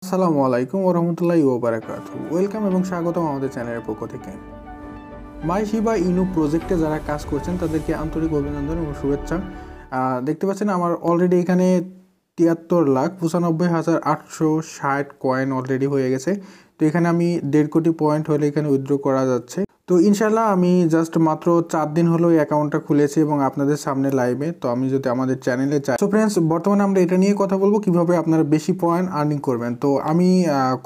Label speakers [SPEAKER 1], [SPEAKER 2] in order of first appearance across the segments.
[SPEAKER 1] আসসালামু আলাইকুম ওয়া রাহমাতুল্লাহি ওয়া বারাকাতুহু। ওয়েলকাম এবং স্বাগতম আমাদের চ্যানেলের পক্ষ থেকে। মাই শিবা ইনু প্রজেক্টে যারা কাজ করছেন তাদেরকে আন্তরিক অভিনন্দন এবং শুভেচ্ছা। দেখতে পাচ্ছেন আমার অলরেডি এখানে 73,95,860 কয়েন অলরেডি হয়ে গেছে। তো এখানে আমি 1.5 কোটি পয়েন্ট হলে এখানে উইথড্র করা যাচ্ছে। তো ইনশাল্লাহ আমি জাস্ট মাত্র 4 দিন হলো এই অ্যাকাউন্টটা খুলেছি এবং আপনাদের সামনে লাইভে। তো আমি যদি আমাদের চ্যানেলে চাই, সো ফ্রেন্ডস বর্তমানে আমরা এটা নিয়ে কথা বলবো কিভাবে আপনারা বেশি পয়েন্ট আর্নিং করবেন। তো আমি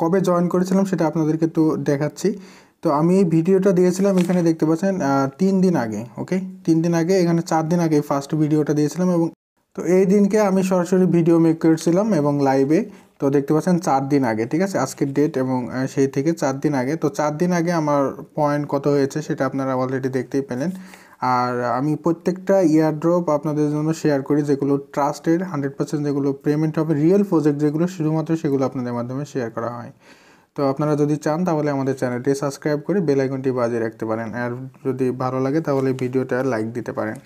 [SPEAKER 1] কবে জয়েন করেছিলাম সেটা আপনাদেরকে তো দেখাচ্ছি। তো আমি এই ভিডিওটা দিয়েছিলাম, এখানে দেখতে পাচ্ছেন 3 দিন আগে। ওকে, 3 দিন আগে, এখানে 4 দিন আগে ফার্স্ট ভিডিওটা দিয়েছিলাম। এবং তো এই দিনকে আমি সরাসরি ভিডিও মেক করেছিলাম এবং লাইভে। তো দেখতে পাচ্ছেন 4 দিন আগে, ঠিক আছে, আজকের ডেট এবং সেই থেকে 4 দিন আগে। তো 4 দিন আগে আমার পয়েন্ট কত হয়েছে সেটা আপনারা অলরেডি দেখতেই পেলেন। আর আমি প্রত্যেকটা ইয়ারড্রপ আপনাদের জন্য শেয়ার করি, যেগুলো ট্রাস্টেড 100%, যেগুলো পেমেন্ট হবে রিয়েল প্রজেক্ট, যেগুলো শুধুমাত্র সেগুলো আপনাদের মাধ্যমে শেয়ার করা হয়। তো আপনারা যদি চান তাহলে আমাদের চ্যানেলটি সাবস্ক্রাইব করে বেল আইকনটি বাজিয়ে রাখতে পারেন। আর যদি ভালো লাগে তাহলে ভিডিওটা লাইক দিতে পারেন।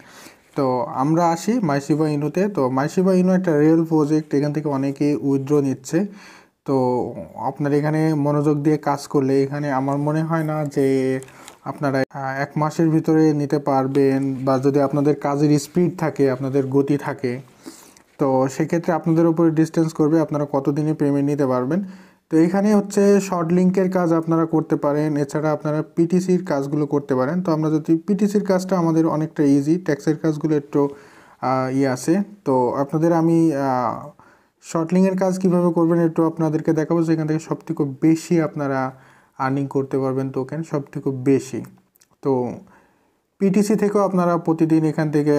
[SPEAKER 1] তো আমরা আসি মাই শিবা ইনুতে। তো মাই শিবা ইনু একটা রিয়েল প্রজেক্ট, এখান থেকে অনেকেই উইথড্র নিচ্ছে। তো আপনার এখানে মনোযোগ দিয়ে কাজ করলে এখানে আমার মনে হয় না যে আপনারা 1 মাসের ভিতরে নিতে পারবেন, বা যদি আপনাদের কাজের স্পিড থাকে, আপনাদের গতি থাকে, তো সেক্ষেত্রে আপনাদের উপরে ডিস্টেন্স করবে আপনারা কতদিনে পেমেন্ট নিতে পারবেন। তো এখানে হচ্ছে শর্ট লিঙ্কের কাজ আপনারা করতে পারেন, এছাড়া আপনারা পিটিসির কাজগুলো করতে পারেন। তো আমরা যদি পিটিসির কাজটা আমাদের অনেকটা ইজি, ট্যাক্সের কাজগুলো একটু আছে। তো আপনাদের আমি শর্ট লিঙ্কের কাজ কীভাবে করবেন একটু আপনাদেরকে দেখাবো, যেখান থেকে সবথেকে বেশি আপনারা আর্নিং করতে পারবেন টোকেন, সবথেকে বেশি। তো পিটিসি থেকেও আপনারা প্রতিদিন এখান থেকে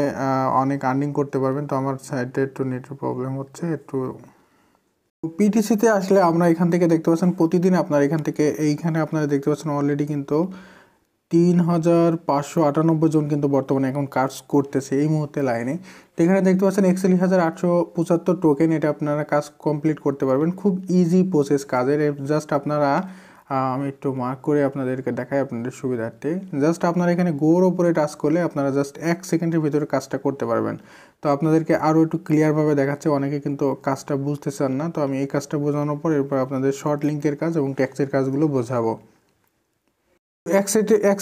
[SPEAKER 1] অনেক আর্নিং করতে পারবেন। তো আমার সাইডে একটু নেটের প্রবলেম হচ্ছে একটু। পিটিসিতে আসলে আমরা এখান থেকে দেখতে পাচ্ছেন প্রতিদিন আপনার এখান থেকে, এইখানে আপনারা দেখতে পাচ্ছেন অলরেডি কিন্তু 3,598 জন কিন্তু বর্তমানে এখন কাজ করতেছে এই মুহূর্তে লাইনে। তো এখানে দেখতে পাচ্ছেন 41,875 টোকেন, এটা আপনারা কাজ কমপ্লিট করতে পারবেন। খুব ইজি প্রসেস কাজের। জাস্ট আপনারা আমি একটু মার্ক করে আপনাদেরকে দেখাই আপনাদের সুবিধার্থে। জাস্ট আপনারা এখানে গোর ওপরে টাচ করলে আপনারা জাস্ট 1 সেকেন্ডের ভিতরে কাজটা করতে পারবেন। তো আপনাদেরকে আরও একটু ক্লিয়ারভাবে দেখাচ্ছে, অনেকে কিন্তু কাজটা বুঝতে চান না। তো আমি এই কাজটা বোঝানোর পর এরপর আপনাদের শর্ট লিঙ্কের কাজ এবং ট্যাক্সের কাজগুলো বোঝাবো। 1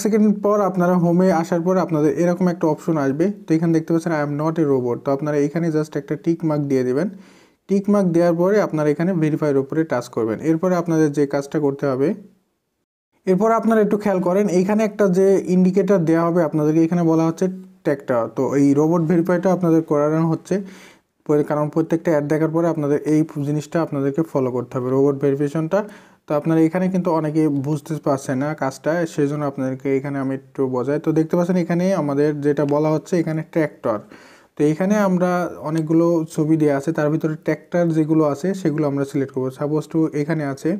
[SPEAKER 1] সেকেন্ড পর আপনারা হোমে আসার পর আপনাদের এরকম একটা অপশন আসবে। তো এখানে দেখতে পাচ্ছেন I am not a robot. তো আপনারা এখানে জাস্ট একটা টিক মার্ক দিয়ে দেবেন। টিক মার্ক দেওয়ার পরে আপনারা এখানে ভেরিফাইয়ের উপরে টাচ করবেন। এরপরে আপনাদের যে কাজটা করতে হবে, এরপর আপনারা একটু খেয়াল করেন, এইখানে একটা যে ইন্ডিকেটর দেওয়া হবে আপনাদেরকে, এখানে বলা হচ্ছে ট্যাগটা। তো এই রোবট ভেরিফাইটা আপনাদের করানো হচ্ছে, কারণ প্রত্যেকটা অ্যাড দেখার পরে আপনাদের এই জিনিসটা আপনাদেরকে ফলো করতে হবে, রোবট ভেরিফিকেশনটা। তো আপনারা এখানে কিন্তু অনেকে বুঝতে পারছেন না কাজটা, সেই জন্য আপনাদেরকে এখানে আমি একটু বোঝাই। তো দেখতে পাচ্ছেন এখানে আমাদের যেটা বলা হচ্ছে এখানে ট্র্যাক্টর। তো এইখানে আমরা অনেকগুলো ছবি দেওয়া আছে, তার ভিতরে ট্র্যাক্টর যেগুলো আছে সেগুলো আমরা সিলেক্ট করবো। সাপোজ টু এখানে আছে,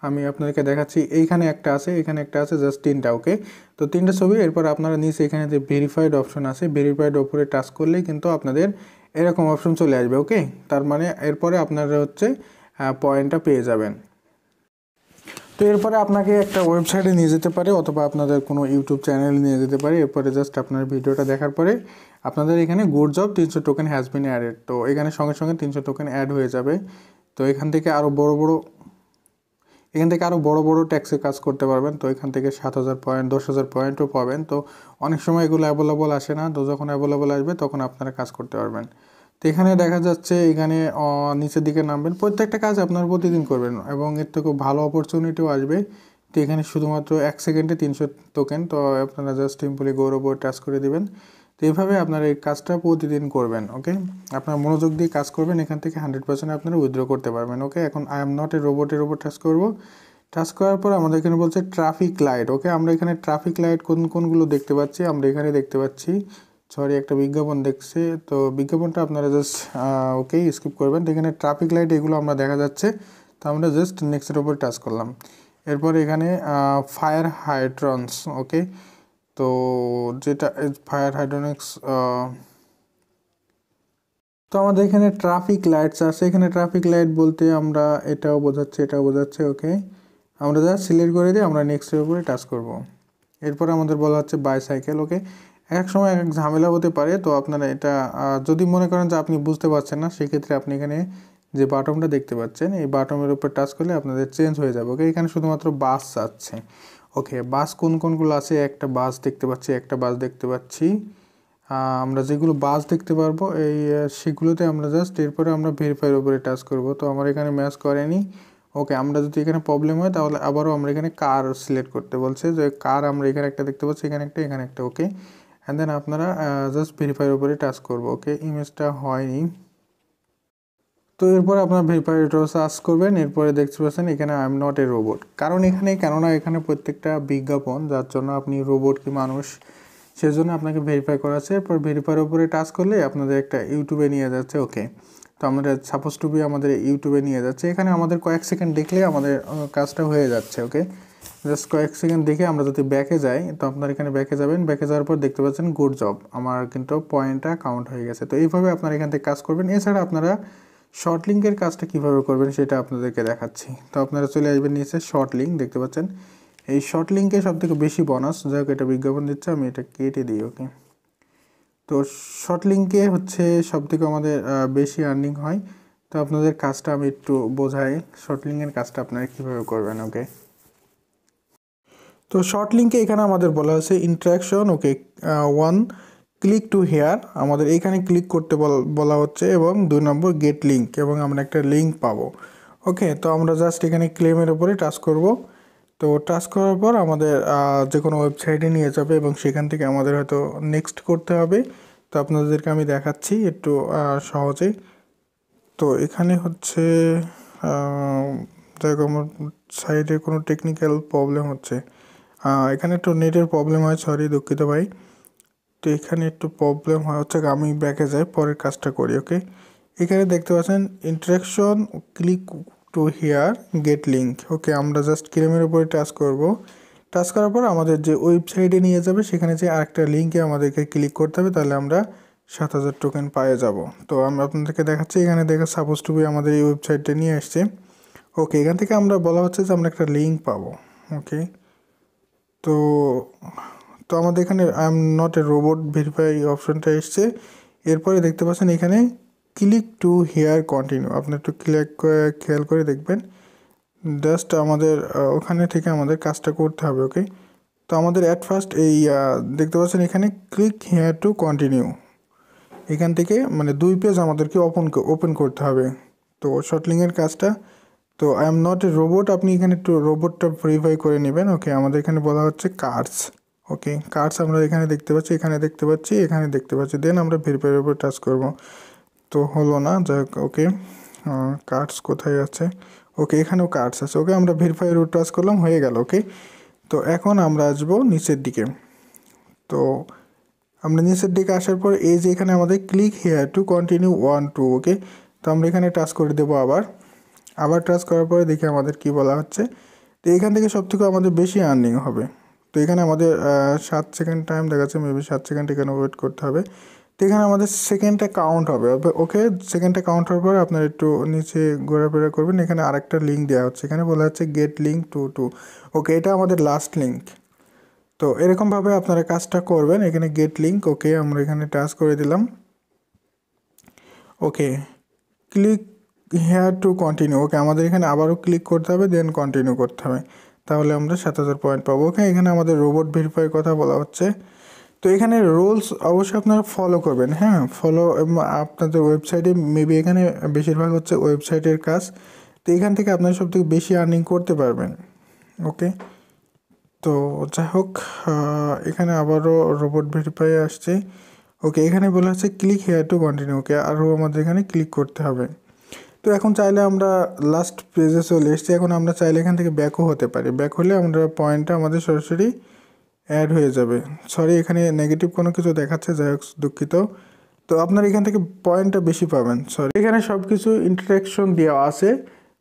[SPEAKER 1] আমি আপনাদেরকে দেখাচ্ছি, এইখানে একটা আছে, এখানে একটা আছে, জাস্ট 3টা। ওকে, তো 3টা ছবি। এরপর আপনারা নিচে এখানে যে ভেরিফাইড অপশন আছে, ভেরিফাইড ওপরে টাচ করলেই কিন্তু আপনাদের এরকম অপশন চলে আসবে। ওকে, তার মানে এরপরে আপনারা হচ্ছে পয়েন্টটা পেয়ে যাবেন। তো এরপরে আপনাকে একটা ওয়েবসাইটে নিয়ে যেতে পারে, অথবা আপনাদের কোনো ইউটিউব চ্যানেলে নিয়ে যেতে পারে। এরপরে জাস্ট আপনার ভিডিওটা দেখার পরে আপনাদের এখানে good job 300 token has been added. তো এখানে সঙ্গে সঙ্গে 300 টোকেন অ্যাড হয়ে যাবে। তো এখান থেকে আরও বড় বড় ট্যাক্সের কাজ করতে পারবেন। তো এখান থেকে 7,000 পয়েন্ট, 10,000 পয়েন্টও পাবেন। তো অনেক সময় এগুলো অ্যাভেলেবল আসে না, তো যখন অ্যাভেলেবল আসবে তখন আপনারা কাজ করতে পারবেন। তো এখানে দেখা যাচ্ছে এখানে নিচের দিকে নামবেন, প্রত্যেকটা কাজ আপনারা প্রতিদিন করবেন এবং এর থেকে ভালো অপরচুনিটিও আসবে। তো এখানে শুধুমাত্র 1 সেকেন্ডে 300 টোকেন। তো আপনারা জাস্ট সিম্পলি গোর ওপর টাচ করে দিবেন। তো এইভাবে আপনারা এই কাজটা প্রতিদিন করবেন। ওকে, আপনারা মনোযোগ দিয়ে কাজ করবেন, এখান থেকে 100% আপনারা উইথড্র করতে পারবেন। ওকে, এখন আই এম নট এ রোবটের উপর টাচ করব। টাচ করার পর আমাদের এখানে বলছে ট্রাফিক লাইট। ওকে, আমরা এখানে ট্রাফিক লাইট কোনগুলো দেখতে পাচ্ছি, আমরা এখানে দেখতে পাচ্ছি, সরি একটা বিজ্ঞাপন দেখছে। তো বিজ্ঞাপনটা আপনারা জাস্ট ওকে স্কিপ করবেন। তো এখানে ট্রাফিক লাইট এগুলো আমরা দেখা যাচ্ছে। তো আমরা জাস্ট নেক্সটের উপর টাচ করলাম। এরপর এখানে ফায়ার হাইড্রন্স। ওকে, তো যেটা ফায়ার হাইড্রোনিক্স, তো আমাদের এখানে ট্রাফিক লাইটস আছে। এখানে ট্রাফিক লাইট বলতে আমরা এটাও বোঝাচ্ছে। ওকে, আমরা যা সিলেক্ট করে দিই, আমরা নেক্সটের উপরে টাচ করব। এরপর আমাদের বলা হচ্ছে বাইসাইকেল। ওকে, এক সময় এক ঝামেলা হতে পারে। তো আপনারা এটা যদি মনে করেন যে আপনি বুঝতে পারছেন না, সেক্ষেত্রে আপনি এখানে যে বাটনটা দেখতে পাচ্ছেন এই বাটনের উপর টাচ করলে আপনাদের চেঞ্জ হয়ে যাবে। ওকে, এখানে শুধুমাত্র বাস আছে। ওকে, বাস কোনগুলো আছে? একটা বাস দেখতে পাচ্ছি, একটা বাস দেখতে পাচ্ছি। আমরা যেগুলো বাস দেখতে পারবো সেগুলোতে আমরা জাস্ট এরপরে আমরা ভেরিফাইয়ের উপরে টাচ করব। তো আমার এখানে ম্যাচ করেনি। ওকে, আমরা যদি এখানে প্রবলেম হয় তাহলে আবারও আমরা এখানে কার সিলেক্ট করতে বলছে, যে কার আমরা এখানে একটা দেখতে পাচ্ছি, এখানে একটা, এখানে একটা। ওকে, অ্যান্ড দেন আপনারা জাস্ট ভেরিফাইয়ের উপরে টাচ করবো। ওকে, ইমেজটা হয়নি। তো এরপর আপনার ভেরিফাইয়ের সার্চ করবেন। এরপরে দেখতে পাচ্ছেন এখানে I am not a robot, কারণ কেননা এখানে প্রত্যেকটা বিজ্ঞাপন, যার জন্য আপনি রোবট কি মানুষ, সেজন্য আপনাকে ভেরিফাই করা আছে। এরপর ভেরিফাইয়ের উপরে টাচ করলে আপনাদের একটা ইউটিউবে নিয়ে যাচ্ছে। ওকে, তো আমাদের সাপোজ টু বি আমাদের ইউটিউবে নিয়ে যাচ্ছে। এখানে আমাদের কয়েক সেকেন্ড দেখলে আমাদের কাজটা হয়ে যাচ্ছে। ওকে, জাস্ট কয়েক সেকেন্ড দেখে আমরা যদি ব্যাকে যাই, তো আপনার এখানে ব্যাকে যাবেন। ব্যাকে যাওয়ার পর দেখতে পাচ্ছেন গুড জব, আমার কিন্তু পয়েন্টটা কাউন্ট হয়ে গেছে। তো এইভাবে আপনারা এখান থেকে কাজ করবেন। এছাড়া আপনারা শর্ট লিঙ্কের কাজটা কীভাবে করবেন সেটা আপনাদেরকে দেখাচ্ছি। তো আপনারা চলে আসবেন নিচে, শর্ট লিঙ্ক দেখতে পাচ্ছেন। এই শর্ট লিঙ্কে সবথেকে বেশি বোনাস, যাই হোক এটা বিজ্ঞাপন দিচ্ছে, আমি এটা কেটে দিই। ওকে, তো শর্ট লিঙ্কে হচ্ছে সবথেকে আমাদের বেশি আর্নিং হয়। তো আপনাদের কাজটা আমি একটু বোঝাই, শর্ট লিঙ্কের কাজটা আপনারা কীভাবে করবেন। ওকে, তো শর্ট লিঙ্কে এখানে আমাদের বলা হয়েছে interaction. Okay, 1 click to here, আমাদের এইখানে ক্লিক করতে বলা হচ্ছে, এবং 2 নম্বর গেট লিঙ্ক, এবং আমরা একটা লিঙ্ক পাবো। ওকে, তো আমরা জাস্ট এখানে ক্লেমের উপরে টাচ করব। তো টাচ করার পর আমাদের যে কোনো ওয়েবসাইটে নিয়ে যাবে, এবং সেখান থেকে আমাদের হয়তো নেক্সট করতে হবে। তো আপনাদেরকে আমি দেখাচ্ছি একটু সহজে। তো এখানে হচ্ছে যাই হোক আমার সাইডে কোনো টেকনিক্যাল প্রবলেম হচ্ছে, এখানে একটু নেটের প্রবলেম হয়, সরি দুঃখিত ভাই। তো এখানে একটু প্রবলেম হয় হচ্ছে, আমি ব্যাকে যাই, পরের কাজটা করি। ওকে, এখানে দেখতে পাচ্ছেন interaction, click to here, get link. Okay, আমরা জাস্ট ক্লেমের উপরে টাচ করব। টাচ করার পর আমাদের যে ওয়েবসাইটে নিয়ে যাবে, সেখানে যে আরেকটা লিঙ্কে আমাদেরকে ক্লিক করতে হবে, তাহলে আমরা 7000 টোকেন পেয়ে যাব। তো আমি আপনাদেরকে দেখাচ্ছি, এখানে দেখা সাপোজ টু বি আমাদের এই ওয়েবসাইটে নিয়ে আসছে। ওকে, এখান থেকে আমরা বলা হচ্ছে যে আমরা একটা লিঙ্ক পাবো। ওকে, তো তো আমাদের এখানে I am not a robot verify অপশনটা এসছে। এরপরে দেখতে পাচ্ছেন এখানে ক্লিক টু হেয়ার কন্টিনিউ, আপনি একটু খেয়াল করে দেখবেন। জাস্ট আমাদের ওখানে থেকে আমাদের কাজটা করতে হবে। ওকে, তো আমাদের অ্যাট ফার্স্ট এই দেখতে পাচ্ছেন এখানে ক্লিক হেয়ার টু কন্টিনিউ, এখান থেকে মানে 2 পেজ আমাদেরকে ওপেন করতে হবে। তো শর্টলিংয়ের কাজটা, তো I am not a robot, আপনি এখানে একটু রোবটটা ভেরিফাই করে নেবেন। ওকে, আমাদের এখানে বলা হচ্ছে কার্ডস। ওকে, কার্ডস আমরা এখানে দেখতে পাচ্ছি, এখানে দেখতে পাচ্ছি, এখানে দেখতে পাচ্ছি। দেন আমরা ভেরিফাইয়ের উপর টাচ করব। তো হলো না, যাই হোক। ওকে, কার্ডস কোথায় আছে? ওকে, এখানেও কার্ডস আছে। ওকে, আমরা ভেরিফাইয়ের উপর টাচ করলাম, হয়ে গেল। ওকে, তো এখন আমরা আসবো নিচের দিকে। তো আমরা নিচের দিকে আসার পর এই যে এখানে আমাদের ক্লিক হেয়ার টু কন্টিনিউ 1 2। ওকে, তো আমরা এখানে টাচ করে দেবো। আবার টাচ করার পরে দেখি আমাদের কি বলা হচ্ছে। তো এখান থেকে সবথেকে আমাদের বেশি আর্নিং হবে। তো এখানে আমাদের 7 সেকেন্ড টাইম দেখাচ্ছে, মেবি 7 সেকেন্ড এখানে ওয়েট করতে হবে। তো এখানে আমাদের সেকেন্ডটা কাউন্ট হবে। ওকে, সেকেন্ডটা কাউন্ট হওয়ার পর আপনার একটু নিচে ঘোরাফেরা করবেন। এখানে আরেকটা লিঙ্ক দেওয়া হচ্ছে, এখানে বলা হচ্ছে গেট লিঙ্ক টু। ওকে, এটা আমাদের লাস্ট লিঙ্ক। তো এরকমভাবে আপনারা কাজটা করবেন। এখানে গেট লিঙ্ক। ওকে, আমরা এখানে টাচ করে দিলাম। ওকে, ক্লিক হেয়ার টু কন্টিনিউ। ওকে, আমাদের এখানে আবারও ক্লিক করতে হবে, দেন কন্টিনিউ করতে হবে, তাহলে আমরা 7000 পয়েন্ট পাবো। ওকে, এখানে আমাদের রোবট ভেরিফাইয়ের কথা বলা হচ্ছে। তো এখানে রুলস অবশ্যই আপনারা ফলো করবেন। হ্যাঁ, ফলো আপনাদের ওয়েবসাইটে মেবি এখানে বেশিরভাগ হচ্ছে ওয়েবসাইটের কাজ। তো এখান থেকে আপনারা সবথেকে বেশি আর্নিং করতে পারবেন। ওকে, তো যাই হোক, এখানে আবারও রোবট ভেরিফাই আসছে। ওকে, এখানে বলা হচ্ছে ক্লিক হেয়ার টু কন্টিনিউ। ওকে, আরও আমাদের এখানে ক্লিক করতে হবে। তো এখন চাইলে আমরা লাস্ট পেজে চলে এসেছি। এখন আমরা চাইলে এখান থেকে ব্যাকও হতে পারি। ব্যাক হলে আমরা পয়েন্টটা আমাদের সরাসরি অ্যাড হয়ে যাবে। সরি, এখানে নেগেটিভ কোনো কিছু দেখাচ্ছে, যাই হোক দুঃখিত। তো আপনার এখান থেকে পয়েন্টটা বেশি পাবেন। সরি, এখানে সব কিছু ইন্টারাকশন দেওয়া আছে।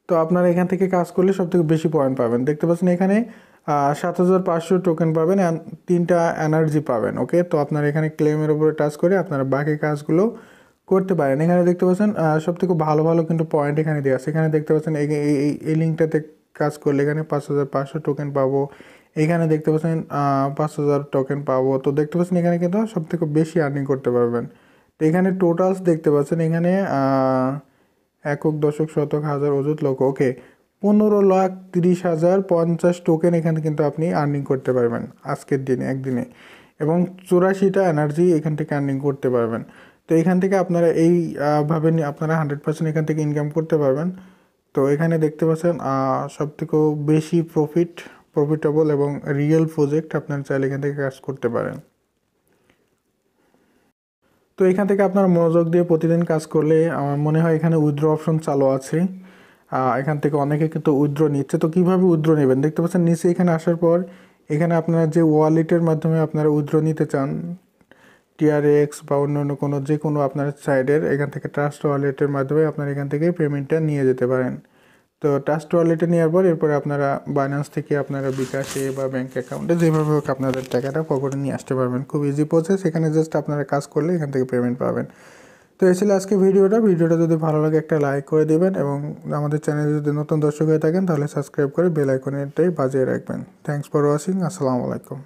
[SPEAKER 1] তো আপনারা এখান থেকে কাজ করলে সবথেকে বেশি পয়েন্ট পাবেন। দেখতে পাচ্ছেন এখানে 7500 টোকেন পাবেন, 3টা এনার্জি পাবেন। ওকে, তো আপনারা এখানে ক্লেমের উপরে টাচ করে আপনারা বাকি কাজগুলো করতে পারেন। এখানে দেখতে পাচ্ছেন সবথেকে ভালো ভালো কিন্তু পয়েন্ট এখানে দেওয়া আছে। এখানে দেখতে পাচ্ছেন এই লিঙ্কটাতে কাজ করলে এখানে 5500 টোকেন পাবো। এখানে দেখতে পাচ্ছেন 5000 টোকেন পাবো। তো দেখতে পাচ্ছেন এখানে কিন্তু সবথেকে বেশি আর্নিং করতে পারবেন। তো এখানে টোটালস দেখতে পাচ্ছেন, এখানে একক, দশক, শতক, হাজার, অযুত, লক্ষ। ওকে, 15,30,050 টোকেন এখানে কিন্তু আপনি আর্নিং করতে পারবেন আজকের দিনে, একদিনে। এবং 84টা এনার্জি এখান থেকে আর্নিং করতে পারবেন। তো এখান থেকে আপনারা ভাবে আপনারা 100% এখান থেকে ইনকাম করতে পারবেন। তো এখানে দেখতে পাচ্ছেন সবথেকে বেশি প্রফিটেবল এবং রিয়েল প্রজেক্ট, আপনারা চাইলে এখান থেকে কাজ করতে পারেন। তো এখান থেকে আপনারা মনোযোগ দিয়ে প্রতিদিন কাজ করলে আমার মনে হয় এখানে উইথড্র অপশন চালু আছে। এখান থেকে অনেকে কিন্তু উইথড্র নিচ্ছে। তো কীভাবে উইথড্র নেবেন দেখতে পাচ্ছেন নিচে। এখানে আসার পর এখানে আপনারা যে ওয়ালেটের মাধ্যমে আপনারা উইথড্র নিতে চান, TRX বা অন্য কোনো যে কোনো আপনার সাইডের, এখান থেকে ট্রাস্ট ওয়ালেটের মাধ্যমে আপনারা এখান থেকে পেমেন্টটা নিয়ে যেতে পারেন। তো ট্রাস্ট ওয়ালেটে নেওয়ার পর এরপরে আপনারা বাইন্যান্স থেকে আপনারা বিকাশে বা ব্যাঙ্ক অ্যাকাউন্টে যেভাবে হোক আপনাদের টাকাটা পকেটে নিয়ে আসতে পারবেন। খুব ইজি প্রসেস। এখানে জাস্ট আপনারা কাজ করলে এখান থেকে পেমেন্ট পাবেন। তো এই ছিল আজকে ভিডিওটা যদি ভালো লাগে একটা লাইক করে দেবেন এবং আমাদের চ্যানেলে যদি নতুন দর্শক হয়ে থাকেন তাহলে সাবস্ক্রাইব করে বেল আইকনটাই বাজিয়ে রাখবেন। Thanks for watching. আসসালামু আলাইকুম।